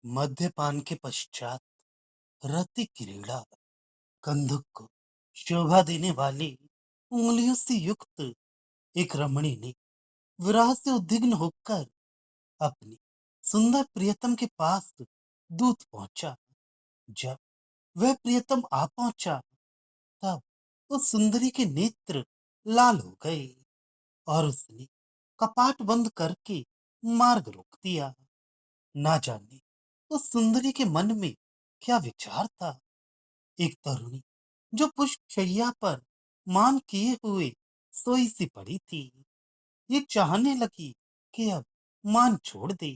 मद्यपान के पश्चात रति क्रीड़ा कंधुक को शोभा देने वाली उंगलियों से युक्त एक रमणी ने विरह से उद्विग्न होकर अपनी सुंदर प्रियतम के पास दूत पहुंचा। जब वह प्रियतम आ पहुंचा तब उस सुंदरी के नेत्र लाल हो गए और उसने कपाट बंद करके मार्ग रोक दिया। ना जाने उस सुंदरी के मन में क्या विचार था। एक तरुणी जो पुष्प शैया पर मान किए हुए सोई सी पड़ी थी, ये चाहने लगी कि अब मान छोड़ दे,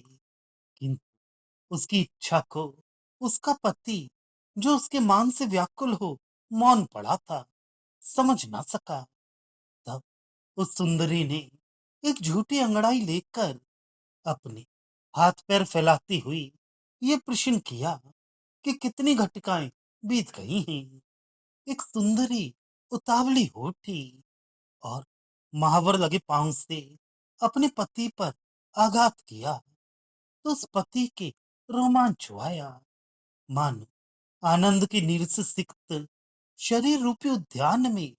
किंतु उसकी इच्छा को उसका पति जो उसके मान से व्याकुल हो मौन पड़ा था, समझ ना सका। तब उस सुंदरी ने एक झूठी अंगड़ाई लेकर अपने हाथ पैर फैलाती हुई ये प्रश्न किया कि कितनी घटिकाएं बीत गई हैं। एक सुंदरी उतावली होठी और महावर लगे पांव से अपने पति पर आघात किया तो उस पति के रोमांच आया, मानो आनंद की नीर से सिक्त शरीर रूपी उद्यान में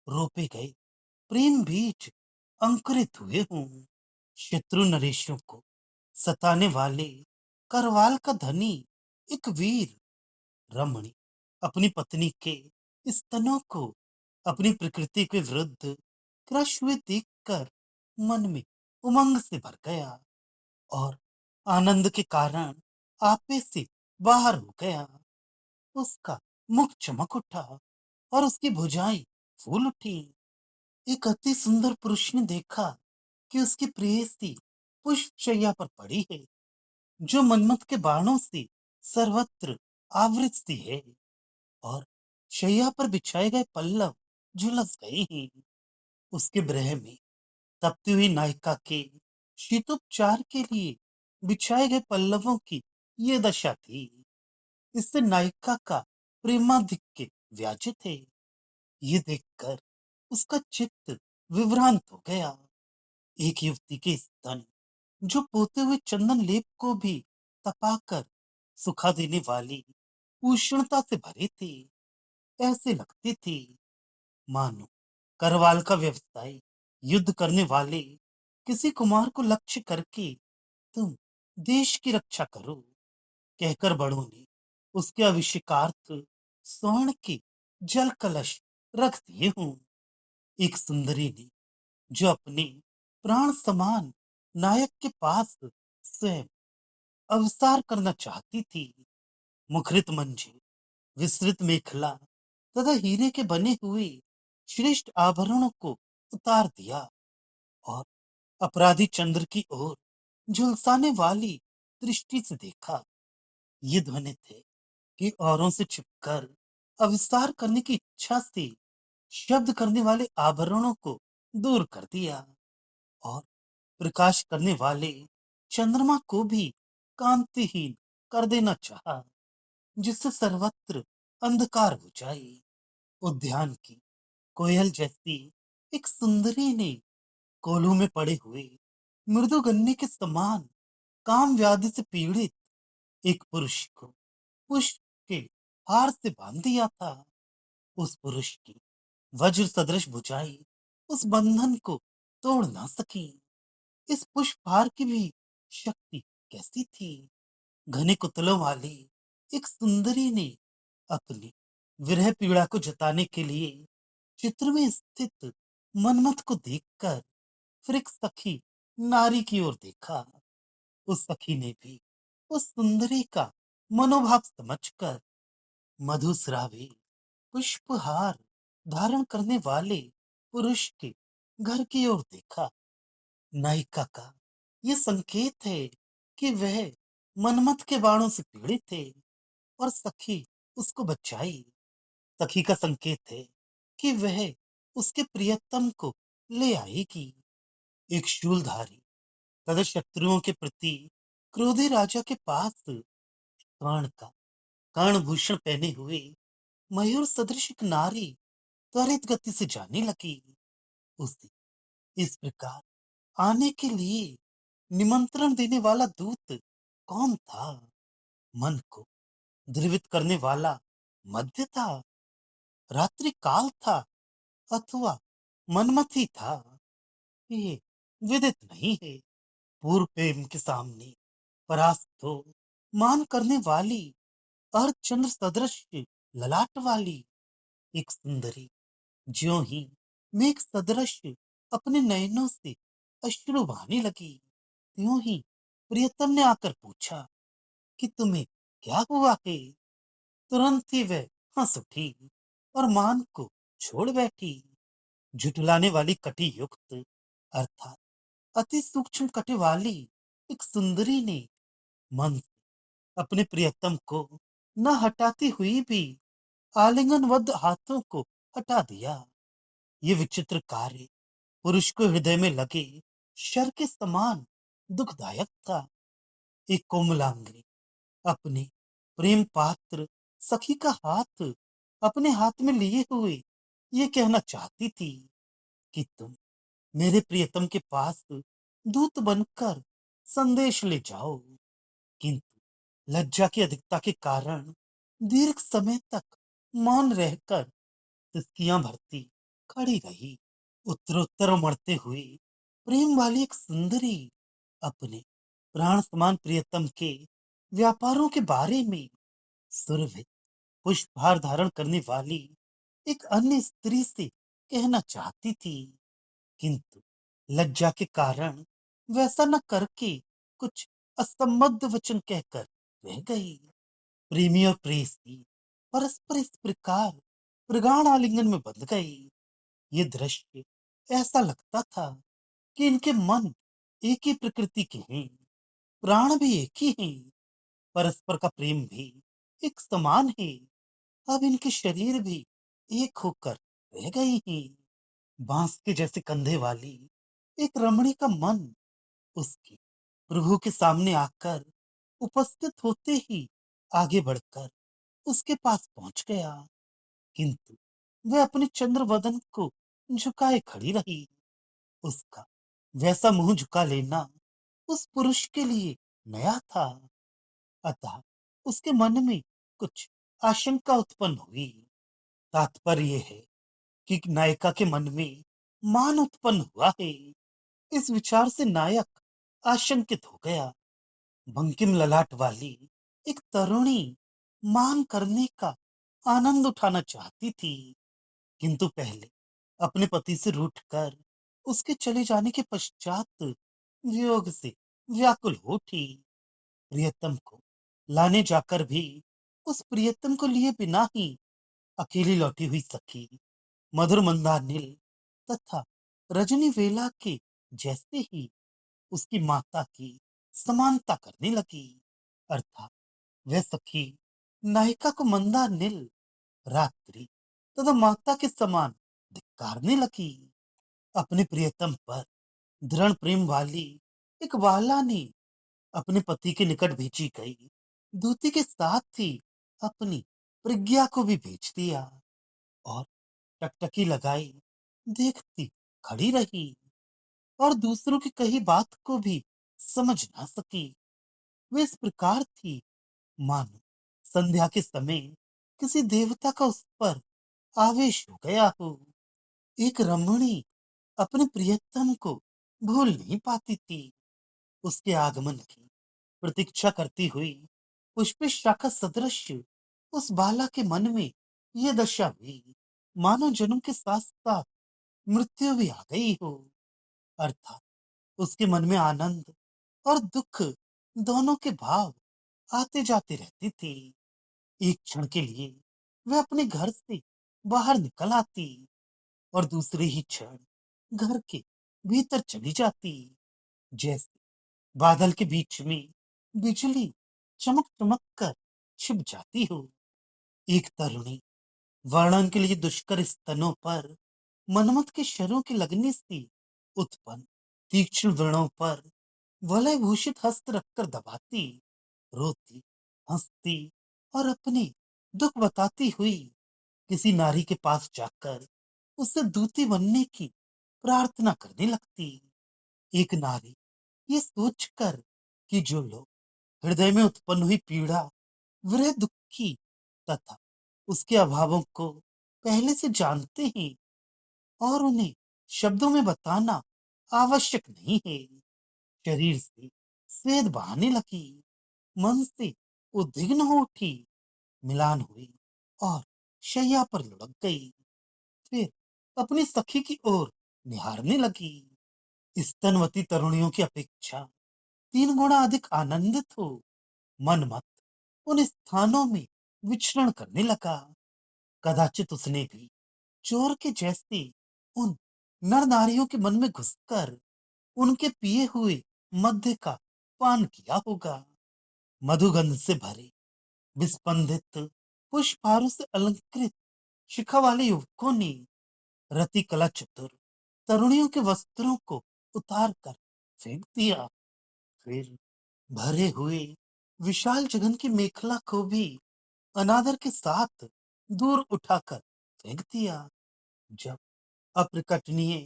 रोपे गए प्रेम बीज अंकुरित हुए हों। शत्रु नरेशों को सताने वाले करवाल का धनी एक वीर रमणी अपनी पत्नी के स्तनों को अपनी प्रकृति के विरुद्ध क्रश हुए देखकर मन में उमंग से भर गया और आनंद के कारण आपे से बाहर हो गया। उसका मुख चमक उठा और उसकी भुजाएं फूल उठी। एक अति सुंदर पुरुष ने देखा कि उसकी प्रेयसी पुष्प शैया पर पड़ी है, जो मन्मथ के बाणों से सर्वत्र आवृत सी है और शैया पर बिछाए गए पल्लव झुलस गए हैं। उसके ब्रह में तपती हुई नायिका के शीतोपचार के लिए बिछाए गए पल्लवों की ये दशा थी। इससे नायिका का प्रेमाधिक्य व्याजित है। ये देखकर उसका चित्त विभ्रांत हो गया। एक युवती के स्तन जो पोते हुए चंदन लेप को भी तपाकर सुखा देने वाली उष्णता से भरे थे, ऐसे लगती थी मानो करवाल का व्यवसाय युद्ध करने वाले किसी कुमार को लक्ष्य करके तुम देश की रक्षा करो कहकर बड़ों ने उसके अभिषेकार्थ स्वर्ण के जल कलश रख दिए हों। एक सुंदरी ने जो अपने प्राण समान नायक के पास स्वयं अवसार करना चाहती थी, मुखरित मंजिल विस्तृत मेखला तथा हीरे के बने हुए श्रेष्ठ आभरणों को उतार दिया और अपराधी चंद्र की ओर झुलसाने वाली दृष्टि से देखा। ये ध्वनि थे कि औरों से छिपकर अविष्कार करने की इच्छा से शब्द करने वाले आभरणों को दूर कर दिया और प्रकाश करने वाले चंद्रमा को भी कांतिहीन कर देना चाहा, जिससे सर्वत्र अंधकार हो जाए। उद्यान की कोयल जैसी एक सुंदरी ने कोल्हू में पड़े हुए मृदु गन्ने के समान काम व्याधि से पीड़ित एक पुरुष को पुष्प के हार से बांध दिया था। उस पुरुष की वज्र सदृश भुजाएं उस बंधन को तोड़ ना सकी। इस पुष्पहार की भी शक्ति कैसी थी। घने कुतलों वाली एक सुंदरी ने अपनी विरह पीड़ा को जताने के लिए चित्र में स्थित मनमथ को देखकर फिर एक सखी नारी की ओर देखा। उस सखी ने भी उस सुंदरी का मनोभाव समझकर मधुस्रावी पुष्पहार धारण करने वाले पुरुष के घर की ओर देखा। नायिका का ये संकेत है कि वह मनमथ के बाणों से पीड़ित है और सखी उसको बचाई। सखी का संकेत है कि वह उसके प्रियतम को ले आएगी। एक शूलधारी तथा शत्रुओं के प्रति क्रोधी राजा के पास कर्ण का कर्णभूषण पहने हुए मयूर सदृश एक नारी त्वरित गति से जाने लगी। उसे इस प्रकार आने के लिए निमंत्रण देने वाला दूत कौन था। मन को द्रवित करने वाला मध्य था, रात्रि काल था, अथवा मनमथी था, ये विदित नहीं है। पूर्व प्रेम के सामने परास्त हो मान करने वाली अर्धचंद्र सदृश ललाट वाली एक सुंदरी ज्यों ही मेघ सदृश अपने नयनों से अश्रु बहाने लगी, त्यों ही प्रियतम ने आकर पूछा कि तुम्हें क्या हुआ है। तुरंत ही वह हंस उठी और मान को छोड़ बैठी। झुठलाने वाली कटी युक्त अर्थात अति सूक्ष्म कटी वाली एक सुंदरी ने मन से अपने प्रियतम को न हटाती हुई भी आलिंगनबद्ध हाथों को हटा दिया। ये विचित्र कार्य पुरुष को हृदय में लगे शर के समान दुखदायक था। एक कोमलांगी अपने प्रेम पात्र सखी का हाथ अपने हाथ में लिए हुए ये कहना चाहती थी कि तुम मेरे प्रियतम के पास दूत बनकर संदेश ले जाओ, किंतु लज्जा की अधिकता के कारण दीर्घ समय तक मौन रहकर सिसकियां भरती खड़ी रही। उत्तरोत्तर मरते हुए प्रेम वाली एक सुंदरी अपने प्राण समान प्रियतम के व्यापारों के बारे में सुरभित पुष्पहार धारण करने वाली एक अन्य स्त्री से कहना चाहती थी, किंतु लज्जा के कारण वैसा न करके कुछ असंबद्ध वचन कहकर रह गई। प्रेमी और प्रेयसी परस्पर इस प्रकार प्रगाढ़ आलिंगन में बंध गए। ये दृश्य ऐसा लगता था कि इनके मन एक ही प्रकृति के हैं, प्राण भी एक ही हैं, परस्पर का प्रेम भी एक समान है। अब इनके शरीर भी एक होकर रह गए हैं। बांस के जैसे कंधे वाली एक रमणी का मन उसके प्रभु के सामने आकर उपस्थित होते ही आगे बढ़कर उसके पास पहुंच गया, किंतु वह अपने चंद्र वदन को झुकाए खड़ी रही। उसका वैसा मुंह झुका लेना उस पुरुष के लिए नया था, अतः उसके मन में कुछ आशंका उत्पन्न हुई। तात्पर्य है कि नायिका के मन में मान उत्पन्न हुआ है। इस विचार से नायक आशंकित हो गया। बंकिम ललाट वाली एक तरुणी मान करने का आनंद उठाना चाहती थी, किंतु पहले अपने पति से रूठकर उसके चले जाने के पश्चात वियोग से व्याकुल हो उठी। प्रियतम को लाने जाकर भी उस प्रियतम को लिए बिना ही अकेली लौटी हुई सखी मधुर मंदार नील तथा रजनी वेला के जैसे ही उसकी माता की समानता करने लगी, अर्थात वह सखी नायिका को मंदार नील रात्रि तथा माता के समान धिक्कारने लगी। अपने प्रियतम पर दृढ़ प्रेम वाली एक बाला ने अपने पति के निकट भेजी गई दूती के साथ ही अपनी प्रज्ञा को भी भेज दिया और टकटकी लगाई देखती खड़ी रही और दूसरों की कही बात को भी समझ ना सकी। वे इस प्रकार थी मानो संध्या के समय किसी देवता का उस पर आवेश हो गया हो। एक रमणी अपने प्रियतम को भूल नहीं पाती थी। उसके आगमन की प्रतीक्षा करती हुई पुष्पित शाखा सदृश उस बाला के मन में यह दशा हुई मानो जन्म के साथ साथ मृत्यु भी आ गई हो, अर्थात उसके मन में आनंद और दुख दोनों के भाव आते जाते रहते थे। एक क्षण के लिए वह अपने घर से बाहर निकल आती और दूसरे ही क्षण घर के भीतर चली जाती, जैसे बादल के बीच में बिजली चमक चमक कर छिप जाती हो। एक तरुणी वर्णन के लिए दुष्कर स्तनों पर मनमत के शरों की लगने से उत्पन्न तीक्ष्ण व्रणों पर वलय भूषित हस्त रखकर दबाती, रोती, हंसती और अपने दुख बताती हुई किसी नारी के पास जाकर उससे दूती बनने की प्रार्थना करने लगती। एक नारी ये सोचकर कि जो लोग हृदय में उत्पन्न हुई पीड़ा वह दुखी तथा उसके अभावों को पहले से जानते हैं और उन्हें शब्दों में बताना आवश्यक नहीं है। शरीर से स्वेद बहाने लगी, मन से उद्विग्न हो उठी, मिलान हुई और शैया पर लुढ़क गई। फिर अपनी सखी की ओर निहारने लगी। स्तनवती तरुणियों की अपेक्षा 3 गुना अधिक आनंदित हो मन मत उन स्थानों में विचरण करने लगा। कदाचित उसने भी चोर के जैसे उन नर नारियों के मन में घुसकर उनके पिए हुए मद्य का पान किया होगा। मधुगंध से भरे विस्पंदित पुष्पहारों से अलंकृत शिखा वाले युवकों ने रति कला चतुर तरुणियों के वस्त्रों को उतार कर फेंक दिया। फिर भरे हुए विशाल जगन की मेखला को भी अनादर के साथ दूर उठाकर फेंक दिया। जब अप्रकटनीय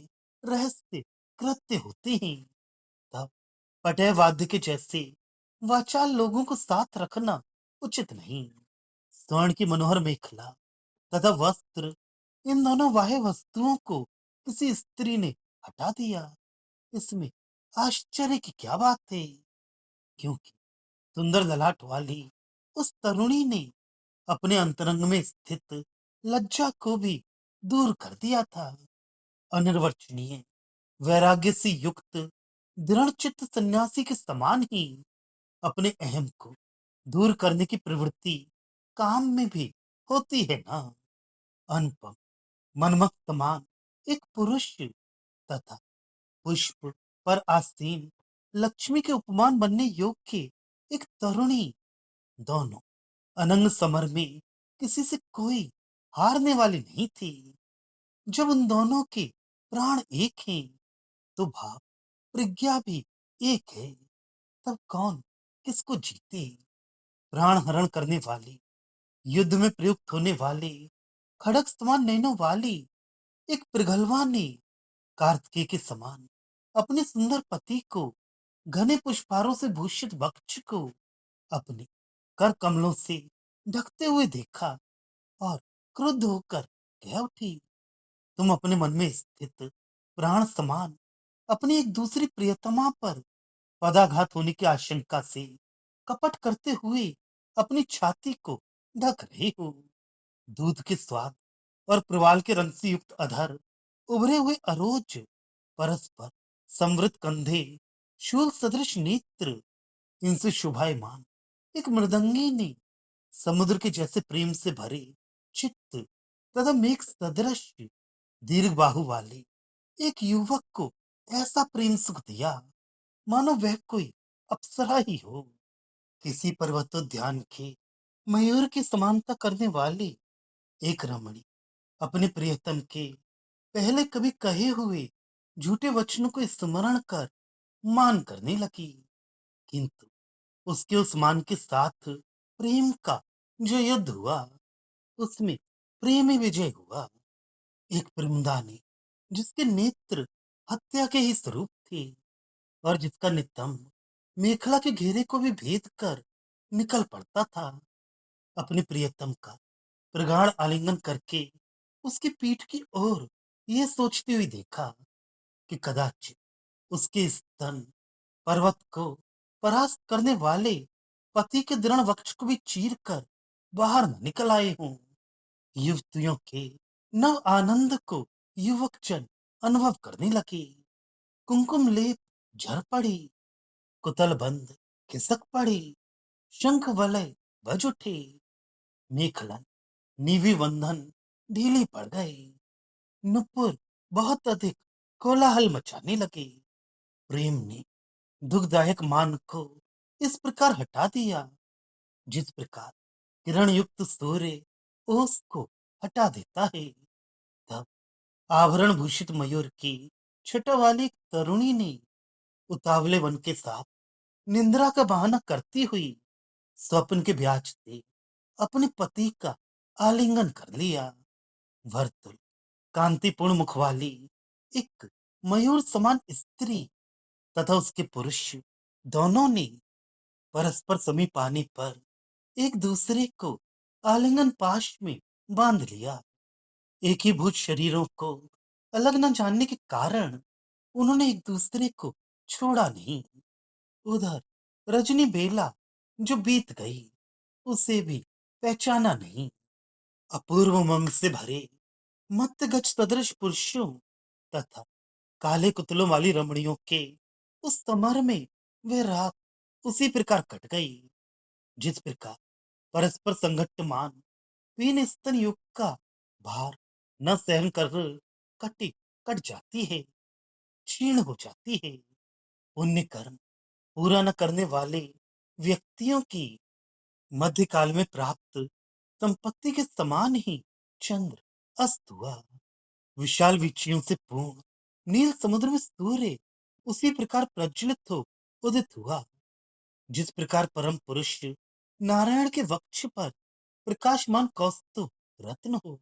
रहस्य कृत्य होते हैं, तब पटय वाद्य के जैसे वाचाल लोगों को साथ रखना उचित नहीं। स्वर्ण की मनोहर मेखला तथा वस्त्र, इन दोनों बाह्य वस्तुओं को किसी स्त्री ने हटा दिया। इसमें आश्चर्य की क्या बात है, क्योंकि सुंदर ललाट वाली उस तरुणी ने अपने अंतरंग में स्थित लज्जा को भी दूर कर दिया था। अनिर्वचनीय वैराग्य से युक्त दृढ़ चित्त सन्यासी के समान ही अपने अहम को दूर करने की प्रवृत्ति काम में भी होती है ना। अनुपम मनमक समान एक पुरुष तथा पुष्प पर आसीन लक्ष्मी के उपमान बनने योग्य एक तरुणी, दोनों अनंग समर में किसी से कोई हारने वाली नहीं थी। जब उन दोनों के प्राण एक हैं, तो भाव प्रज्ञा भी एक है। तब कौन किसको जीते? प्राण हरण करने वाली, युद्ध में प्रयुक्त होने वाली, खड़ग समान नैनों वाली एक पिघलवा ने कार्तिकेय के समान अपने सुंदर पति को घने पुष्पारों से भूषित वक्ष को अपने कर कमलों से ढकते हुए देखा और क्रुद्ध होकर कह उठी, तुम अपने मन में स्थित प्राण समान अपनी एक दूसरी प्रियतमा पर पदाघात होने की आशंका से कपट करते हुए अपनी छाती को ढक रहे हो। दूध के स्वाद और प्रवाल के रंग से युक्त अधर, उभरे हुए अरोज, परस्पर समृद्ध कंधे, शूल सदृश नेत्र, इनसे शोभायमान एक मृदंगी ने समुद्र के जैसे प्रेम से भरे चित्त तथा मेघ सदृश दीर्घ बाहु वाले एक युवक को ऐसा प्रेम सुख दिया, मानो वह कोई अप्सरा ही हो। किसी पर्वतोद्यान के मयूर की समानता करने वाली एक रमणी अपने प्रियतम के पहले कभी कहे हुए झूठे वचनों को स्मरण कर मान करने लगी। किंतु उसके उस मान के साथ प्रेम का जो युद्ध हुआ, उसमें प्रेमी विजय हुआ। एक प्रेमदानी जिसके नेत्र हत्या के ही स्वरूप थे और जिसका नितंब मेखला के घेरे को भी भेद कर निकल पड़ता था, अपने प्रियतम का प्रगाढ़ आलिंगन करके उसकी पीठ की ओर ये सोचती हुई देखा कि कदाचित उसके स्तन पर्वत को परास्त करने वाले पति के दृढ़ वक्ष को भी चीर कर बाहर न निकल आए हों। युवतियों के नव आनंद को युवक जन अनुभव करने लगे। कुमकुम लेप झर पड़ी, कुतल बंद खिसक पड़ी, शंख वलय बज उठे, मेखलन नीवी बंधन ढीली पड़ गई, नुपुर बहुत अधिक कोलाहल मचाने लगे। प्रेम ने दुखदायक मान को इस प्रकार हटा दिया, जिस प्रकार किरण युक्त सूर्य ओस को हटा देता है। तब आभरण भूषित मयूर की छटा वाली एक तरुणी ने उतावले वन के साथ निंद्रा का बहाना करती हुई स्वप्न के ब्याज से अपने पति का आलिंगन कर लिया। वर्तुल कांतिपूर्ण मुख वाली एक मयूर समान स्त्री तथा उसके पुरुष, दोनों ने परस्पर समीप आने पर एक दूसरे को आलिंगन पाश में बांध लिया। एक ही भूत शरीरों को अलग न जानने के कारण उन्होंने एक दूसरे को छोड़ा नहीं। उधर रजनी बेला जो बीत गई, उसे भी पहचाना नहीं। अपूर्व उमंग से भरे मत्तगज सदृश पुरुषों तथा काले कुतलों वाली रमणियों के उस समर में वह रात उसी प्रकार कट गई, जिस प्रकार परस्पर संघट्टमान तीन स्तन युग का भार न सहन कर कटी कट जाती है, क्षीण हो जाती है। पुण्य कर्म पूरा न करने वाले व्यक्तियों की मध्यकाल में प्राप्त संपत्ति के समान ही चंद्र अस्त हुआ। विशाल वीचियों से पूर्ण नील समुद्र में सूर्य उसी प्रकार प्रज्वलित हो उदित हुआ, जिस प्रकार परम पुरुष नारायण के वक्ष पर प्रकाशमान कौस्तुभ रत्न हो।